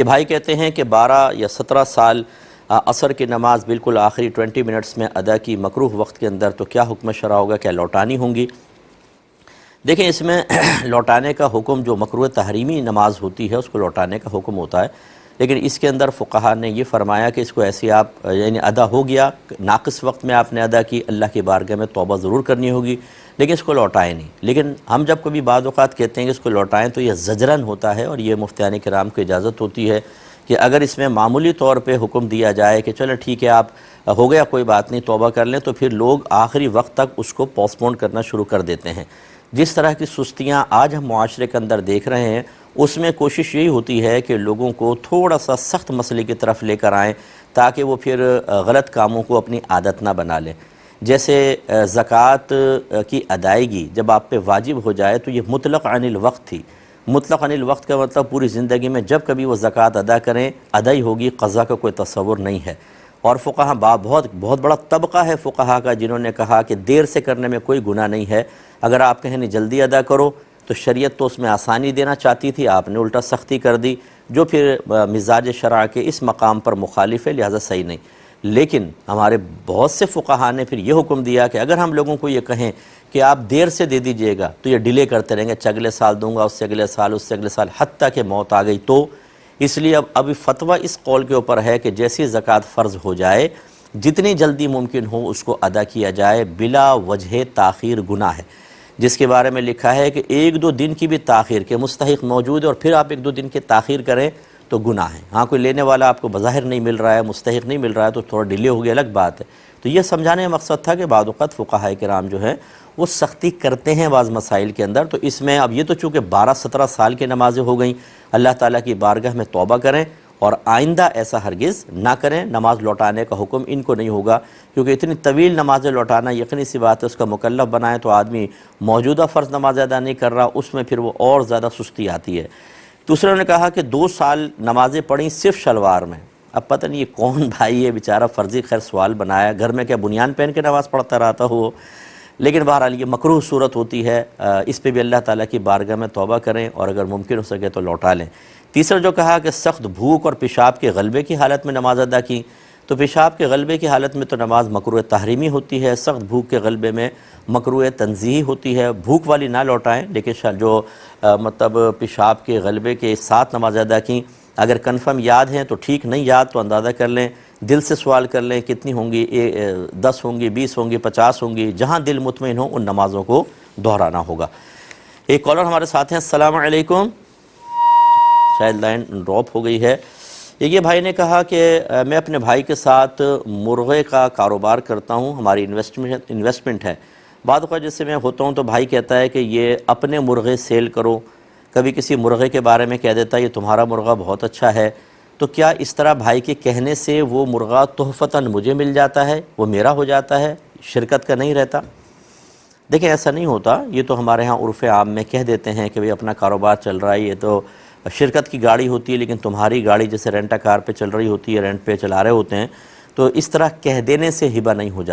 یہ بھائی کہتے ہیں کہ 12 یا 17 سال عصر کی نماز بالکل آخری 20 منٹس میں ادا کی مکروہ وقت کے اندر، تو کیا حکم شرع ہوگا، کیا لوٹانی ہوں گی؟ دیکھیں، اس میں لوٹانے کا حکم جو مکروہ تحریمی نماز ہوتی ہے اس کو لوٹانے کا حکم ہوتا ہے، لیکن اس کے اندر فقہا نے یہ فرمایا کہ اس کو ایسی آپ یعنی ادا ہو گیا، ناقص وقت میں آپ نے ادا کی، اللہ کی بارگاہ میں توبہ ضرور کرنی ہوگی، لیکن اس کو لوٹائیں نہیں۔ لیکن ہم جب کبھی بعض اوقات کہتے ہیں کہ اس کو لوٹائیں تو یہ زجرن ہوتا ہے، اور یہ مفتیان کرام کو اجازت ہوتی ہے کہ اگر اس میں معمولی طور پہ حکم دیا جائے کہ چلو ٹھیک ہے آپ ہو گیا کوئی بات نہیں توبہ کر لیں، تو پھر لوگ آخری وقت تک اس کو پوسٹ پون کرنا شروع کر دیتے ہیں۔ جس طرح کی سستیاں آج ہم معاشرے کے اندر دیکھ رہے ہیں، اس میں کوشش یہی ہوتی ہے کہ لوگوں کو تھوڑا سا سخت مسئلے کی طرف لے کر آئیں تاکہ وہ پھر غلط کاموں کو اپنی عادت نہ بنا لیں۔ جیسے زکوٰۃ کی ادائیگی جب آپ پہ واجب ہو جائے تو یہ مطلق عن الوقت تھی۔ مطلق عن الوقت کا مطلب پوری زندگی میں جب کبھی وہ زکوٰۃ ادا کریں ادائی ہوگی، قضا کا کوئی تصور نہیں ہے۔ اور فقہا بہت بڑا طبقہ ہے فقہا کا جنہوں نے کہا کہ دیر سے کرنے میں کوئی گناہ نہیں ہے۔ اگر آپ کہیں جلدی ادا کرو تو شریعت تو اس میں آسانی دینا چاہتی تھی، آپ نے الٹا سختی کر دی، جو پھر مزاج شرع کے اس مقام پر مخالف ہے، لہذا صحیح نہیں۔ لیکن ہمارے بہت سے فقہا نے پھر یہ حکم دیا کہ اگر ہم لوگوں کو یہ کہیں کہ آپ دیر سے دے دیجئے گا تو یہ ڈیلے کرتے رہیں گے، اگلے سال دوں گا، اس سے اگلے سال، اس سے اگلے سال، حتیٰ کہ موت آ گئی تو۔ اس لیے اب فتویٰ اس قول کے اوپر ہے کہ جیسی زکوٰۃ فرض ہو جائے جتنی جلدی ممکن ہو اس کو ادا کیا جائے، بلا وجہ تاخیر گناہ ہے، جس کے بارے میں لکھا ہے کہ 1-2 دن کی بھی تاخیر کے مستحق موجود ہے اور پھر آپ 1-2 دن کی تاخیر کریں تو گناہ ہے۔ ہاں کوئی لینے والا آپ کو بظاہر نہیں مل رہا ہے، مستحق نہیں مل رہا ہے تو تھوڑا ڈیلے ہو گیا، الگ بات ہے۔ تو یہ سمجھانے کا مقصد تھا کہ بعض اوقات فقہاء کرام جو ہیں وہ سختی کرتے ہیں بعض مسائل کے اندر، تو اس میں اب یہ تو چونکہ 12-17 سال کی نمازیں ہو گئیں، اللہ تعالیٰ کی بارگاہ میں توبہ کریں اور آئندہ ایسا ہرگز نہ کریں۔ نماز لوٹانے کا حکم ان کو نہیں ہوگا، کیونکہ اتنی طویل نمازیں لوٹانا یقینی سی بات ہے، اس کا مکلف بنائیں تو آدمی موجودہ فرض نماز ادا نہیں کر رہا، اس میں پھر وہ اور زیادہ سستی آتی ہے۔ دوسرے نے کہا کہ 2 سال نمازیں پڑھیں صرف شلوار میں۔ اب پتہ نہیں یہ کون بھائی ہے بیچارہ فرضی خیر سوال بنایا، گھر میں کیا بنیان پہن کے نماز پڑھتا رہتا ہو؟ لیکن بہرحال یہ مکروہ صورت ہوتی ہے، اس پہ بھی اللہ تعالیٰ کی بارگاہ میں توبہ کریں اور اگر ممکن ہو سکے تو لوٹا لیں۔ تیسرا جو کہا کہ سخت بھوک اور پیشاب کے غلبے کی حالت میں نماز ادا کی، تو پیشاب کے غلبے کی حالت میں تو نماز مکروہ تحریمی ہوتی ہے، سخت بھوک کے غلبے میں مکروہ تنزیہی ہوتی ہے۔ بھوک والی نہ لوٹائیں، لیکن جو مطلب پیشاب کے غلبے کے ساتھ نماز ادا کی، اگر کنفرم یاد ہیں تو ٹھیک، نہیں یاد تو اندازہ کر لیں، دل سے سوال کر لیں کتنی ہوں گی، 10 ہوں گی، 20 ہوں گی، 50 ہوں گی، جہاں دل مطمئن ہو ان نمازوں کو دہرانا ہوگا۔ ایک کالر ہمارے ساتھ ہیں، السلام علیکم۔ شاید لائن ڈراپ ہو گئی ہے۔ یہ بھائی نے کہا کہ میں اپنے بھائی کے ساتھ مرغے کا کاروبار کرتا ہوں، ہماری انویسٹمنٹ ہے۔ بعض اوقات جیسے میں ہوتا ہوں تو بھائی کہتا ہے کہ یہ اپنے مرغے سیل کرو، کبھی کسی مرغے کے بارے میں کہہ دیتا ہے یہ تمہارا مرغہ بہت اچھا ہے، تو کیا اس طرح بھائی کے کہنے سے وہ مرغہ تحفتاً مجھے مل جاتا ہے، وہ میرا ہو جاتا ہے، شرکت کا نہیں رہتا؟ دیکھیں ایسا نہیں ہوتا، یہ تو ہمارے ہاں عرف عام میں کہہ دیتے ہیں کہ بھئی اپنا کاروبار چل رہا ہے، یہ تو شرکت کی گاڑی ہوتی ہے لیکن تمہاری گاڑی جیسے رینٹا کار پہ چل رہی ہوتی ہے، رینٹ پہ چلا رہے ہوتے ہیں، تو اس طرح کہہ دینے سے ہبہ نہیں ہو جاتا۔